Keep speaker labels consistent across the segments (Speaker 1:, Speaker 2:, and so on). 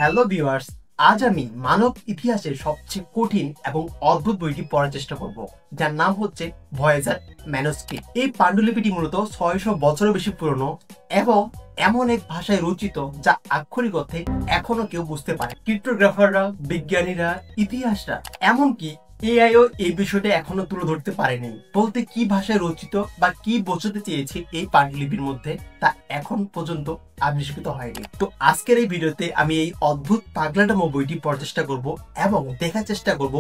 Speaker 1: Hello viewers, আজ আমি মানব ইতিহাসের সবচেয়ে কঠিন এবং অদ্ভুত বইটি পড়ার চেষ্টা করব, যার নাম হচ্ছে ভয়েজার ম্যানুস্ক্রিপ্ট। এই পাণ্ডুলিপিটি মূলত 600 বছরের বেশি পুরনো এবং এমন এক ভাষায় রচিত যা আক্ষরিক অর্থে এখনো কেউ বুঝতে পারে। ক্রিপ্টোগ্রাফাররা, বিজ্ঞানীরা, ইতিহাসরা, এমনকি এআইও এই বিষয়টা এখনো তুলে ধরতে পারেনি। বলতে কি ভাষায় রচিত বা কি বোঝাতে চেয়েছে এই পাণ্ডুলিপির মধ্যে তা এখন পর্যন্ত আবিষ্কৃত হয়নি। তো আজকের এই ভিডিওতে আমি এই অদ্ভুত পাগলাটামো বইটি পড়ার চেষ্টা করব এবং দেখার চেষ্টা করব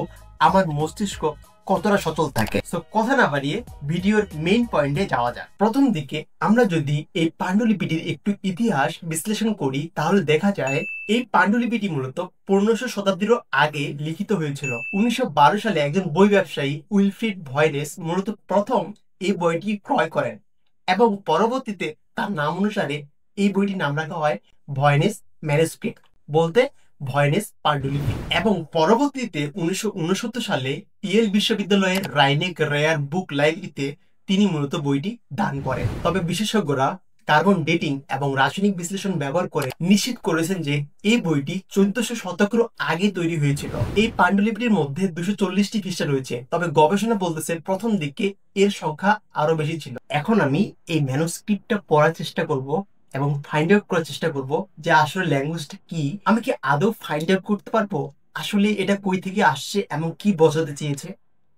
Speaker 1: আমার মস্তিষ্ক কতটা সচল থাকে। তো কথা না বাড়িয়ে ভিডিওর মেইন পয়েন্টে যাওয়া যাক। প্রথম দিকে আমরা যদি এই পাণ্ডুলিপিটির একটু ইতিহাস বিশ্লেষণ করি তাহলে দেখা যায় এই পাণ্ডুলিপিটি মূলত 1500 শতাব্দীরও আগে লিখিত হয়েছিল। 1912 সালে একজন বই ব্যবসায়ী উইলফ্রিড ভয়েনেস মূলত প্রথম এই বইটি ক্রয় করেন এবং পরবর্তীতে তার নাম অনুসারে এই বইটির নাম রাখা হয় ভয়েনেস ম্যানুস্ক্রিপ্ট, বলতে ভয়েনেস পাণ্ডুলিপি। এবং পরবর্তীতে 1969 সালে ইয়েল বিশ্ববিদ্যালয়ের রাইনেক রেয়ার বুক লাইব্রেরিতে তিনি মূলত বইটি দান করেন। তবে বিশেষজ্ঞরা কার্বন ডেটিং এবং রাসায়নিক বিশ্লেষণ ব্যবহার করে নিশ্চিত করেছেন যে এই বইটি 1400 শতকেরও আগে তৈরি হয়েছিল। এই পাণ্ডুলিপিটির মধ্যে 240টি পৃষ্ঠা রয়েছে, তবে গবেষণা বলতেছে প্রথম দিকে এর সংখ্যা আরো বেশি ছিল। এখন আমি এই ম্যানুস্ক্রিপ্টটা পড়ার চেষ্টা করব এবং ফাইন্ড আউট করার চেষ্টা করব যে আসলে ল্যাঙ্গুয়েজটা কি। আমি কি আদৌ ফাইন্ড আউট করতে পারবো আসলে এটা কই থেকে আসছে এবং কি বোঝাতে চেয়েছে?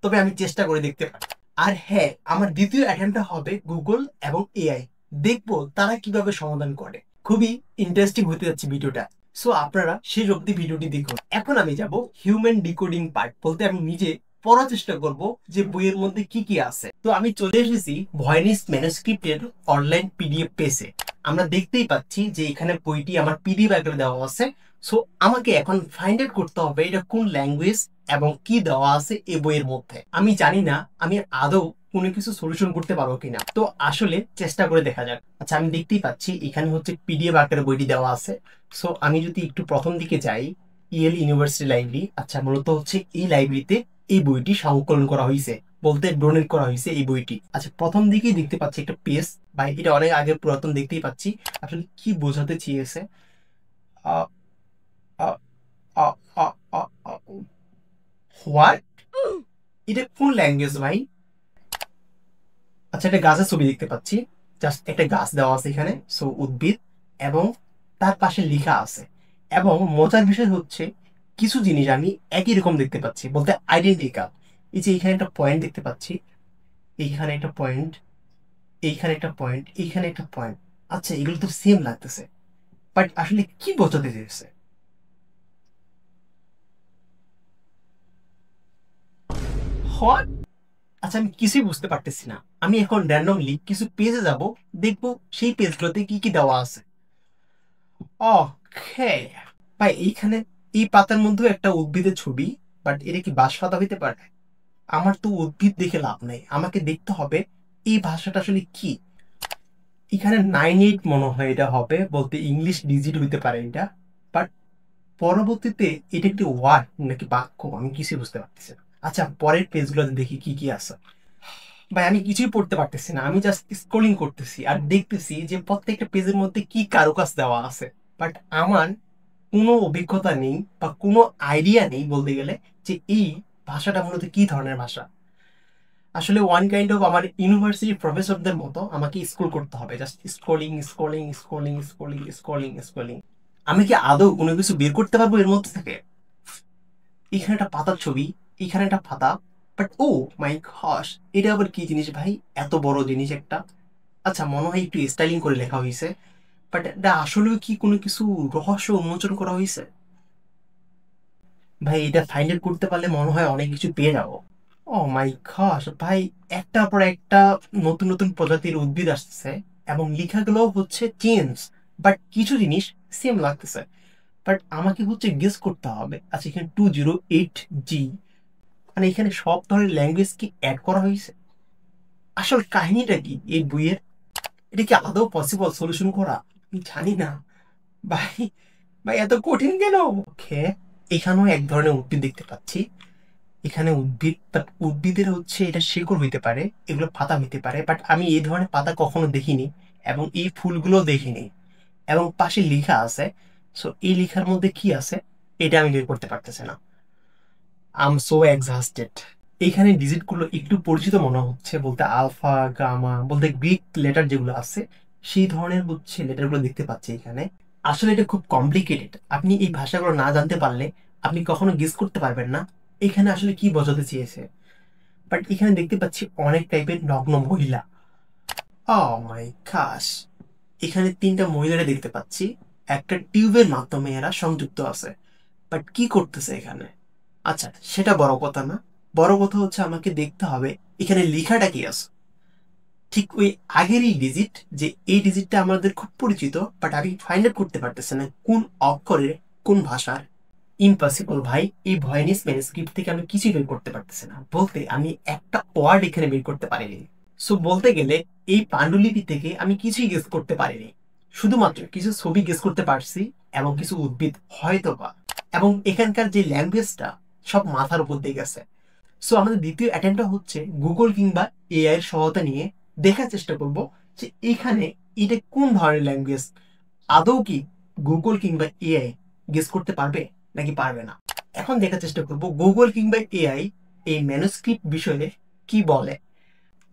Speaker 1: তবে আমি চেষ্টা করে দেখতে পারি। আর হ্যাঁ, আমার দ্বিতীয় অ্যাটেম্পটা হবে গুগল এবং এআই। দেখবো তারা কিভাবে সমাধান করে। খুবই ইন্টারেস্টিং হতে যাচ্ছে ভিডিওটা। সো আপনারা শেষ অব্দি ভিডিওটি দেখুন। এখন আমি যাব হিউম্যান ডিকোডিং পার্ট, বলতে আমি নিজে পড়ার চেষ্টা করব যে বইয়ের মধ্যে কি কি আছে। তো আমি চলে এসেছি ভয়েনিস ম্যানুস্ক্রিপ্টের অনলাইন পিডিএফ পেজে। আমরা দেখতেই পাচ্ছি যে এখানে বইটি আমার পিডিএফ আকারে দেওয়া আছে। সো আমাকে এখন ফাইন্ড আউট করতে হবে এটা কোন ল্যাঙ্গুয়েজ এবং কি দেওয়া আছে এই বইয়ের মধ্যে। আমি জানি না আমি আদৌ কোনো কিছু সলিউশন করতে পারবো কিনা, তো আসলে চেষ্টা করে দেখা যাক। আচ্ছা, আমি দেখতেই পাচ্ছি এখানে হচ্ছে পিডিএফ আকারে বইটি দেওয়া আছে। সো আমি যদি একটু প্রথম দিকে যাই, ইয়েল ইউনিভার্সিটি লাইব্রেরি। আচ্ছা, মূলত হচ্ছে এই লাইব্রেরিতে এই বইটি সংকলন করা হয়েছে, বলতে ডোনেট করা হয়েছে এই বইটি। আচ্ছা, প্রথম দিকেই দেখতে পাচ্ছি একটা পেজ, বা এটা অনেক আগে পুরাতন দেখতেই পাচ্ছি। আসলে কি বোঝাতে চেয়েছে? হোয়াট? এটা কোন ল্যাঙ্গুয়েজ ভাই? আচ্ছা, একটা গাছের ছবি দেখতে পাচ্ছি। জাস্ট একটা গাছ দেওয়া আছে এখানে, সো উদ্ভিদ, এবং তার পাশে লেখা আছে। এবং মজার বিষয় হচ্ছে কিছু জিনিস আমি একই রকম দেখতে পাচ্ছি, বলতে আইডেন্টিক্যাল। এই যে এখানে একটা পয়েন্ট দেখতে পাচ্ছি, এইখানে একটা পয়েন্ট, এইখানে একটা পয়েন্ট, এইখানে একটা পয়েন্ট। আচ্ছা, এগুলো তো সেম লাগতেছে, বাট আসলে কি বোঝাতে চেয়েছে? হোয়াট? আচ্ছা, আমি কিছুই বুঝতে পারতেছি না। আমি এখন র্যান্ডমলি কিছু পেজে যাব, দেখবো সেই পেজগুলোতে কি কি দেওয়া আছে। ওকে ভাই, এইখানে এই পাতার মধ্যে একটা উদ্ভিদের ছবি, বাট এটা কি বাঁশ পাতা হইতে পারে? আমার তো উদ্ভিদ দেখে লাভ নেই, আমাকে দেখতে হবে এই ভাষাটা আসলে কি। এখানে 98 মনে হয় এটা হবে, বলতে ইংলিশ ডিজিট হইতে পারে এটা। বাট পরবর্তীতে এটা একটি ওয়ার্ড নাকি বাক্য আমি কিছুই বুঝতে পারতেছি না। আচ্ছা, পরের পেজগুলোতে দেখি কি কি আছে। ভাই, আমি কিছুই পড়তে পারতেছি না, আমি জাস্ট স্ক্রলিং করতেছি আর দেখতেছি যে প্রত্যেকটা পেজের মধ্যে কি কারুকাজ দেওয়া আছে। বাট আমার কোনো অভিজ্ঞতা নেই বা কোনো আইডিয়া নেই বলতে গেলে যে এই ভাষাটা মূলত কি ধরনের ভাষা। আসলে ওয়ান কাইন্ড অফ আমার ইউনিভার্সিটি প্রফেসরদের মতো আমাকে স্ক্রল করতে হবে, just scrolling scrolling scrolling scrolling scrolling scrolling. আমি কি আদৌ কোনো কিছু বের করতে পারবো এর মধ্যে থেকে? এখানে একটা পাতার ছবি, এখানে একটা পাতা, বাট ও মাই গশ, এটা আবার কি জিনিস ভাই? এত বড় জিনিস একটা। আচ্ছা, মনে হয় একটু স্টাইলিং করে লেখা হয়েছে, বাট এটা আসলেও কি কোনো কিছু রহস্য উন্মোচন করা হয়েছে? ভাই, এটা ফাইন্ড আউট করতে পারলে মনে হয় অনেক কিছু পেয়ে যাবো। ও মাই গশ ভাই, একটার পর একটা নতুন নতুন প্রজাতির উদ্ভিদ আসতেছে এবং লেখাগুলো হচ্ছে চেঞ্জ, বাট কিছু জিনিস সেম লাগতেছে। বাট আমাকে হচ্ছে গেস করতে হবে। আচ্ছা, এখানে 208G, মানে এখানে সব ধরনের ল্যাঙ্গুয়েজ কি অ্যাড করা হয়েছে? আসল কাহিনীটা কি এই বইয়ের? এটা কি আদৌ পসিবল সলিউশন করা? আমি জানি না ভাই। ভাই, এত কঠিন কেন? ওকে, এখানেও এক ধরনের উদ্ভিদ দেখতে পাচ্ছি। এখানে উদ্ভিদ, বাট উদ্ভিদের হচ্ছে এটা শিকড় হইতে পারে, এগুলো পাতা হইতে পারে, বাট আমি এই ধরনের পাতা কখনো দেখিনি এবং এই ফুলগুলো দেখিনি। এবং পাশে লেখা আছে সো এই লেখার মধ্যে কি আছে এটা আমি বের করতে পারতেছি না। I am so exhausted. এখানে ডিজিটগুলো একটু পরিচিত মনে হচ্ছে, বলতে আলফা গামা বলতে গ্রিক লেটার যেগুলো আছে সেই ধরনের হচ্ছে লেটারগুলো দেখতে পাচ্ছি এখানে। আসলে এটা খুব কমপ্লিকেটেড, আপনি এই ভাষাগুলো না জানতে পারলে আপনি কখনো গেস করতে পারবেন না এখানে আসলে কি বোঝাতে চেয়েছে। বাট এখানে দেখতে পাচ্ছি অনেক টাইপের নগ্ন মহিলা। ও মাই গশ, এখানে তিনটা মহিলারা দেখতে পাচ্ছি, একটা টিউবের মাধ্যমে এরা সংযুক্ত আছে। বাট কি করতেছে এখানে? আচ্ছা সেটা বড় কথা না, বড় কথা হচ্ছে আমাকে দেখতে হবে এখানে লেখাটা কি আছে। ঠিক ওই আগেরই ডিজিট, যে এই ডিজিটটা আমাদের খুব পরিচিত, বাট আমি ফাইন্ড আউট করতে পারতেছি না কোন অক্ষরের কোন ভাষার। ইম্পসিবল ভাই, এই ভয়েনিস ম্যানুস্ক্রিপ্ট থেকে আমি কিছুই বের করতে পারতেছি না, বলতে আমি একটা ওয়ার্ড এখানে বের করতে পারিনি। সো বলতে গেলে এই পাণ্ডুলিপি থেকে আমি কিছুই গেস করতে পারিনি, শুধুমাত্র কিছু ছবি গেস করতে পারছি এবং কিছু উদ্ভিদ হয়তো বা, এবং এখানকার যে ল্যাঙ্গুয়েজটা সব মাথার উপর দিয়ে গেছে। সো আমাদের দ্বিতীয় অ্যাটেম্পটা হচ্ছে গুগল কিংবা এআই এর সহায়তা নিয়ে দেখার চেষ্টা করব যে এখানে এটা কোন ধরনের ল্যাঙ্গুয়েজ। আদৌ কি গুগল কিংবা এআই গেস করতে পারবে নাকি পারবে না। এখন দেখার চেষ্টা করব গুগল কিংবা এআই এই ম্যানুস্ক্রিপ্ট বিষয়ে কি বলে।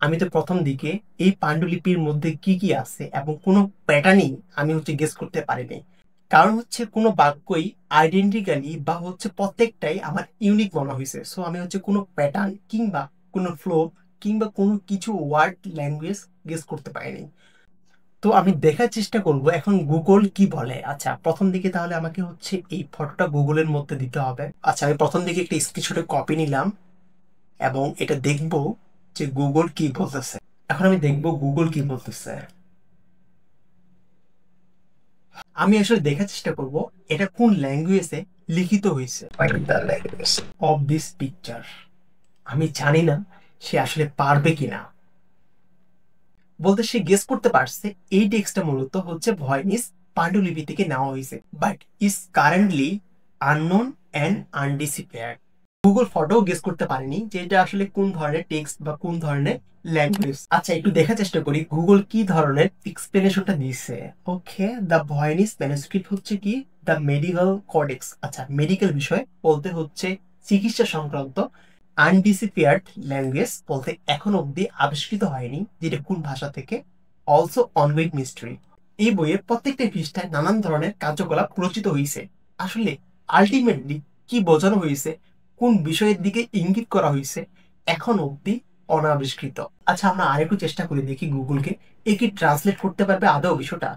Speaker 1: আমি তো প্রথম দিকে এই পাণ্ডুলিপির মধ্যে কি কি আছে এবং কোনো প্যাটার্নই আমি হচ্ছে গেস করতে পারিনি, কারণ হচ্ছে কোনো বাক্যই আইডেন্টিক্যালি বা হচ্ছে প্রত্যেকটাই আমার ইউনিক মনে হয়েছে। সো আমি হচ্ছে কোনো প্যাটার্ন কিংবা কোনো ফ্লো কিংবা কোনো কিছু ওয়ার্ড ল্যাঙ্গুয়েজ গেস করতে পারিনি। তো আমি দেখার চেষ্টা করব এখন গুগল কি বলে। আচ্ছা প্রথম দিকে তাহলে আমাকে হচ্ছে এই ফটোটা গুগলের মধ্যে দিতে হবে। আচ্ছা আমি প্রথম দিকে একটা স্ক্রিনশটে কপি নিলাম এবং এটা দেখব যে গুগল কি বলতেছে। এখন আমি দেখব গুগল কি বলতেছে। আমি আসলে দেখার চেষ্টা করব এটা কোন ল্যাঙ্গুয়েজে লিখিত হয়েছে। অফ দিস পিকচার আমি জানি না সে আসলে পারবে কিনা, বলতে সে গেস করতে পারছে এই টেক্সটটা মূলত হচ্ছে ভয়েনিস পাণ্ডুলিপি থেকে নেওয়া হয়েছে, but is currently unknown and undeciphered. Google photo guess করতে পারেনি যে এটা আসলে কোন ধরনের টেক্সট বা কোন ধরনের ল্যাঙ্গুয়েজ। আচ্ছা একটু দেখার চেষ্টা করি গুগল কি ধরনের এক্সপ্লেনেশনটা দিচ্ছে। ওকে, দ্য ভয়েনিস ম্যানুস্ক্রিপ্ট হচ্ছে কি দ্য মেডিকেল কোডেক্স। আচ্ছা মেডিকেল বিষয় বলতে হচ্ছে চিকিৎসা সংক্রান্ত। আনডিসিফায়ার্ড ল্যাঙ্গুয়েজ বলতে এখন অব্দি আবিষ্কৃত হয়নি যেটা কোন ভাষা থেকে। Also ongoing mystery. এই বইয়ে প্রত্যেকটা পৃষ্ঠায় নানান ধরনের কার্যকলাপ রচিত হয়েছে। আসলে আলটিমেটলি কি বোঝানো হয়েছে, কোন বিষয়ের দিকে ইঙ্গিত করা হয়েছে এখন অব্দি অনাবিষ্কৃত। আচ্ছা আমরা আরেকটু চেষ্টা করে দেখি গুগলকে, এ কি ট্রান্সলেট করতে পারবে আদৌ বিষয়টা।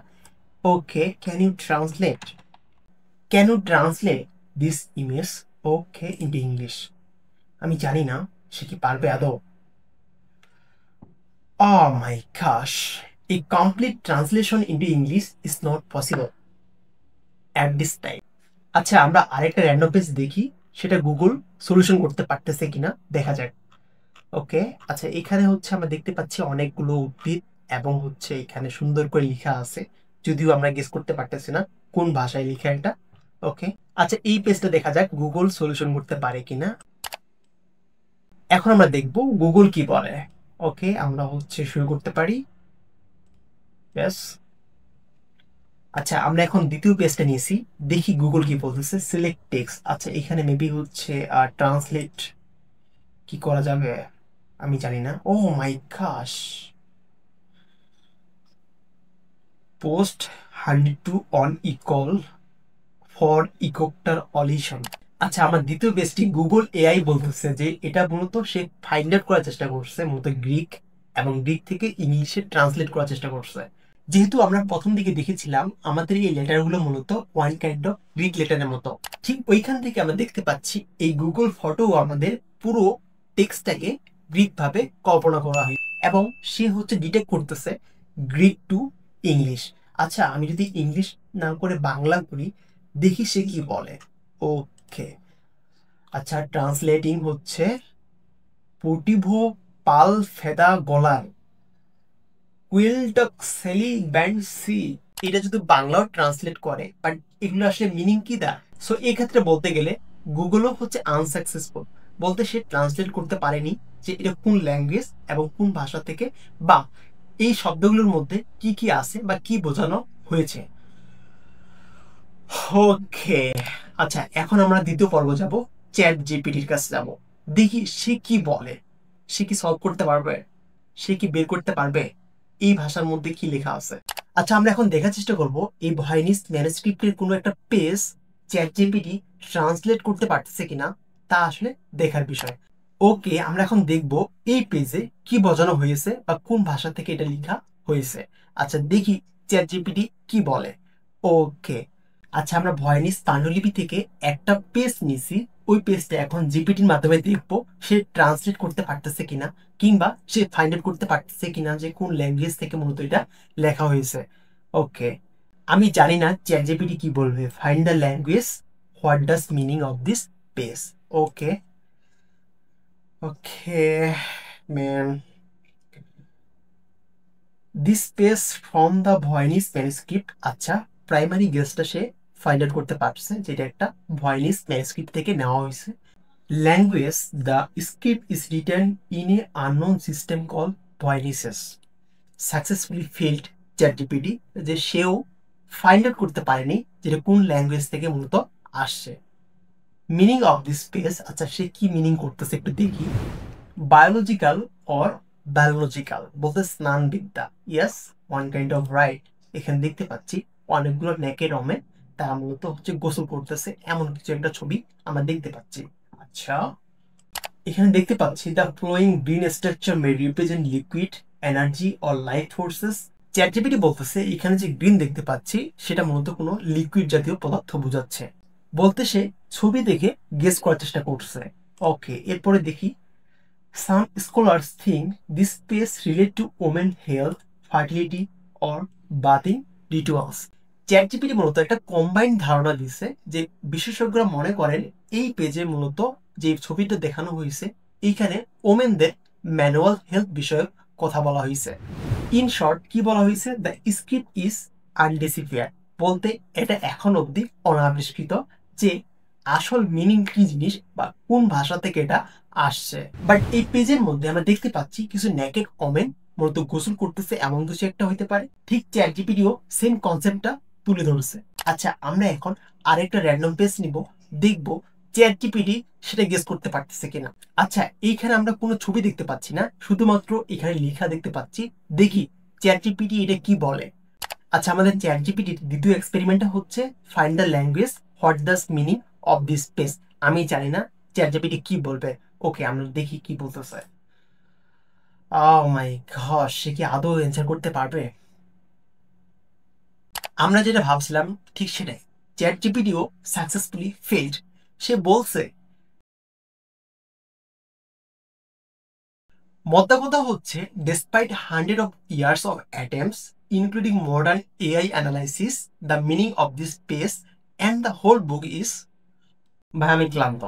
Speaker 1: Okay, can you translate this image okay into English. আমি জানি না সে কি পারবে আদৌ। Oh my gosh, a complete translation into English is not possible at this time. আচ্ছা আমরা আরেকটা র্যান্ডম পেজ দেখি সেটা গুগল সলিউশন করতে পারতেছে কিনা দেখা যাক। ওকে, আচ্ছা এখানে হচ্ছে আমরা দেখতে পাচ্ছি অনেকগুলো উদ্ভিদ এবং হচ্ছে এখানে সুন্দর করে লেখা আছে, যদিও আমরা গেস করতে পারতেছি না কোন ভাষায় লেখা এটা। ওকে, আচ্ছা এই পেজটা দেখা যাক গুগল সলিউশন করতে পারে কিনা। এখন আমরা দেখব গুগল কি বলে। ওকে, আমরা হচ্ছে শুরু করতে পারি। ব্যাস, আচ্ছা আমরা এখন দ্বিতীয় পেজটা নিয়েছি, দেখি গুগল কি বলতেছে। সিলেক্ট টেক্সট, আচ্ছা এখানে মেবি হচ্ছে ট্রান্সলেট কি করা যাবে আমি জানি না। Oh my gosh, post 102 on ইকল ফর ইকোক্টার অলিশন। আচ্ছা আমার দ্বিতীয় পেজটি গুগল এআই বলতেছে যে এটা মূলত সে ফাইন্ড আউট করার চেষ্টা করছে মূলত গ্রিক, এবং গ্রিক থেকে ইংলিশে ট্রান্সলেট করার চেষ্টা করছে। যেহেতু আমরা প্রথম দিকে দেখেছিলাম আমাদের এই লেটারগুলো মূলত ওয়ান কাইন্ড অফ গ্রিক লেটারের মতো, ঠিক ওইখান থেকে আমরা দেখতে পাচ্ছি এই গুগল ফটো আমাদের পুরো টেক্সটটাকে গ্রিক ভাবে কল্পনা করা হয় এবং সে হচ্ছে ডিটেক্ট করতেছে গ্রিক টু ইংলিশ। আচ্ছা আমি যদি ইংলিশ না করে বাংলা করি দেখি সে কি বলে। ওকে, আচ্ছা ট্রান্সলেটিং হচ্ছে পোটিভো পাল ফেদা গলার কুইলটক সেলি ব্যান্ড সি। এটা যদি বাংলাও ট্রান্সলেট করে বাট এগুলো আসলে মিনিং কি দা। সো এই ক্ষেত্রে বলতে গেলে গুগলও হচ্ছে আনসাকসেসফুল, বলতে সে ট্রান্সলেট করতে পারেনি যে এটা কোন ল্যাঙ্গুয়েজ এবং কোন ভাষা থেকে বা এই শব্দগুলোর মধ্যে কি কি আছে বা কি বোঝানো হয়েছে। ওকে, আচ্ছা এখন আমরা দ্বিতীয় পর্ব যাব, চ্যাট জিপিটির কাছে যাব, দেখি সে কি বলে। সে কি সলভ করতে পারবে? সে কি বের করতে পারবে এই ভাষার মধ্যে কি লেখা আছে? আচ্ছা আমরা এখন দেখার চেষ্টা করব এই ভয়েনিস ম্যানুস্ক্রিপ্টের কোনো একটা পেজ চ্যাট জিপিটি ট্রান্সলেট করতে পারতেছে কিনা, তা আসলে দেখার বিষয়। ওকে, আমরা এখন দেখব এই পেজে কি বোঝানো হয়েছে বা কোন ভাষা থেকে এটা লেখা হয়েছে। আচ্ছা দেখি চ্যাট জিপিটি কি বলে। ওকে, আচ্ছা আমরা ভয়েনিস পাণ্ডুলিপি থেকে একটা পেজ নিছি, ওই পেজটা এখন জিপিটির মাধ্যমে দেখবো সে ট্রান্সলেট করতে পারতেছে কিনা, কিংবা সে ফাইন্ড আউট করতে পারতেছে কিনা যে কোন ল্যাঙ্গুয়েজ থেকে মূলত এটা লেখা হয়েছে। ওকে, আমি জানি না চ্যাট জিপিটি কি বলবে। Find the language, what does meaning of this page. Okay okay man, this page from the Voynich manuscript. আচ্ছা, প্রাইমারি গেসটা সে ফাইন্ড আউট করতে পারছে যেটা একটা ভয়েনিস ম্যানুস্ক্রিপ্ট থেকে নেওয়া হয়েছে। Language, the script is written in a unknown system call Voynichese. Successfully failed ChatGPT, যে সেও ফাইন্ড আউট করতে পারেনি যেটা কোন ল্যাঙ্গুয়েজ থেকে মূলত আসছে। মিনিং অফ দিস পেজ, আচ্ছা সে কি মিনিং করতেছে একটু দেখি। বায়োলজিক্যাল অর বায়োলজিক্যাল বলতে স্নানবিদ্যা, yes one kind of right. এখানে দেখতে পাচ্ছি অনেকগুলো নেকেড ওমেন, তারা মূলত হচ্ছে গোসল করতেছে, এমন কিছু একটা ছবি আমরা দেখতে পাচ্ছি। আচ্ছা এখানে দেখতে পাচ্ছি the following green structure May represent liquid energy or life forces. ChatGPT বলতেছে এখানে যে গ্রিন দেখতে পাচ্ছি সেটা মূলত কোনো লিকুইড জাতীয় পদার্থ বোঝাচ্ছে, বলতে সে ছবি দেখে গেস করার চেষ্টা করছে। ওকে, এরপরে দেখি some scholars think this space relate to women health, fertility or bathing rituals. ChatGPT মূলত একটা কম্বাইন্ড ধারণা দিচ্ছে যে বিশেষজ্ঞরা মনে করেন এই পেজে মূলত যে ছবিটা দেখানো হয়েছে এইখানে ওমেনদের ম্যানুয়াল হেলথ বিষয়ক কথা বলা হয়েছে। ইন শর্ট কি বলা হয়েছে, দ্য স্ক্রিপ্ট ইজ আনডিসিফায়ার, বলতে এটা এখন অবধি অনাবিষ্কৃত যে আসল মিনিং কি জিনিস বা কোন ভাষা থেকে এটা আসছে। বাট এই পেজের মধ্যে আমরা দেখতে পাচ্ছি কিছু নেকেড ওমেন মূলত গোসল করতেছে, এমন কিছু একটা হইতে পারে। ঠিক চ্যাটজিপিটিও সেম কনসেপ্টটা তুলে ধরছে। আচ্ছা আমরা এখন আরেকটা র্যান্ডম পেজ নিব, দেখব চ্যাটজিপিটি সেটা গেস করতে পারতেছে কিনা। আচ্ছা এইখানে আমরা কোনো ছবি দেখতে পাচ্ছি না, শুধুমাত্র এখানে লেখা দেখতে পাচ্ছি, দেখি চ্যাটজিপিটি এটা কি বলে। আচ্ছা আমাদের চ্যাটজিপিটির দ্বিতীয় এক্সপেরিমেন্টটা হচ্ছে find the language, what does meaning of this page. আমি জানি না চ্যাটজিপিটি কি বলবে। ওকে আমরা দেখি কি বলতেছে। ও মাই গড, সে কি আদৌ অ্যান্সার করতে পারবে? আমরা যেটা ভাবছিলাম ঠিক সেটাই, চ্যাটজিপিটিও সাকসেসফুলি ফেইল্ড। সে বলছে, মোদ্দা কথা হচ্ছে despite hundred of years of attempts including modern AI analysis, the meaning of this page and the whole book is। ভাই আমি ক্লান্ত।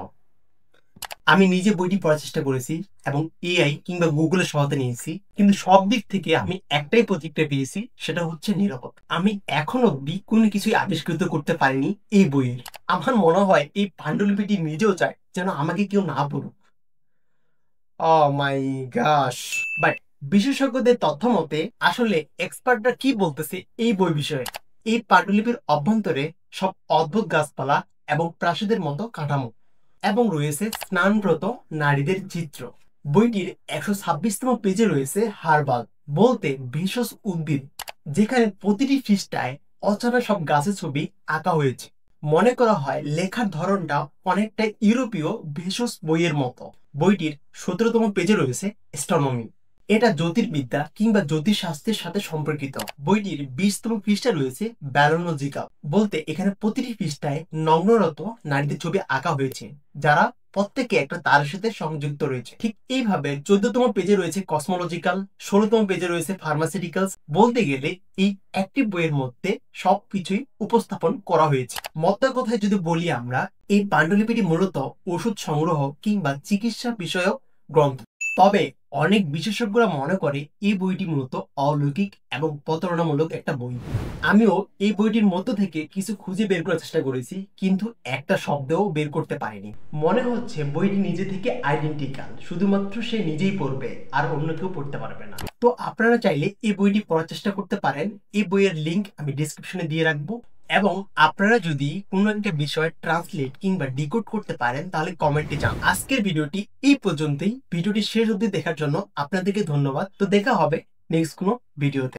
Speaker 1: আমি নিজে বইটি পড়ার চেষ্টা করেছি এবং এআই কিংবা গুগলের সহায়তা নিয়েছি, কিন্তু সব দিক থেকে আমি একটাই প্রতিক্রিয়া পেয়েছি, সেটা হচ্ছে নিরাপদ। আমি এখন অব্দি কোনো কিছুই আবিষ্কৃত করতে পারিনি এই বইয়ের। আমার মনে হয় এই পাণ্ডুলিপিটি নিজেও চায় যেন আমাকে কেউ না পড়ুক। ও মাই গাশ। বাট বিশেষজ্ঞদের তথ্য মতে আসলে এক্সপার্টরা কি বলতেছে এই বই বিষয়ে, এই পাণ্ডুলিপির অভ্যন্তরে সব অদ্ভুত গাছপালা এবং প্রাসাদের মতো কাঠামো, এবং রয়েছে স্নানব্রত নারীদের চিত্র। বইটির 126তম পেজে রয়েছে হার্বাল, বলতে ভেষজ উদ্ভিদ, যেখানে প্রতিটি পৃষ্ঠায় অচেনা সব গাছের ছবি আঁকা হয়েছে। মনে করা হয় লেখার ধরনটা অনেকটা ইউরোপীয় ভেষজ বইয়ের মতো। বইটির 17তম পেজে রয়েছে অ্যাস্ট্রোনমি, এটা জ্যোতির্বিদ্যা কিংবা জ্যোতিষশাস্ত্রের সাথে সম্পর্কিত। বইটির 20তম পৃষ্ঠা রয়েছে ব্যালোলজিক্যাল, বলতে এখানে প্রতিটি পৃষ্ঠায় নগ্নরত নারীদের ছবি আঁকা হয়েছে, যারা প্রত্যেকে একটা তারের সাথে সংযুক্ত রয়েছে। ঠিক এইভাবে 14তম পেজে রয়েছে কসমোলজিক্যাল, 16তম পেজে রয়েছে ফার্মাসিউটিক্যালস। বলতে গেলে এই একটি বইয়ের মধ্যে সবকিছুই উপস্থাপন করা হয়েছে। মোদ্দা কথায় যদি বলি আমরা, এই পাণ্ডুলিপিটি মূলত ওষুধ সংগ্রহ কিংবা চিকিৎসা বিষয়ক গ্রন্থ। তবে অনেক বিশেষজ্ঞরা মনে করে এই বইটি মূলত অলৌকিক এবং প্রতারণামূলক একটা বই। আমিও এই বইটির মধ্য থেকে কিছু খুঁজে বের করার চেষ্টা করেছি, কিন্তু একটা শব্দও বের করতে পারিনি। মনে হচ্ছে বইটি নিজে থেকে আইডেন্টিক্যাল, শুধুমাত্র সে নিজেই পড়বে আর অন্য কেউ পড়তে পারবে না। তো আপনারা চাইলে এই বইটি পড়ার চেষ্টা করতে পারেন। এই বইয়ের লিঙ্ক আমি ডিসক্রিপশনে দিয়ে রাখবো। এবং আপনারা যদি কোনো একটা বিষয় ট্রান্সলেট কিংবা ডিকোড করতে পারেন তাহলে কমেন্টে জানান। আজকের ভিডিওটি এই পর্যন্তই। ভিডিওটি শেষ অবধি দেখার জন্য আপনাদেরকে ধন্যবাদ। তো দেখা হবে নেক্সট কোনো ভিডিওতে।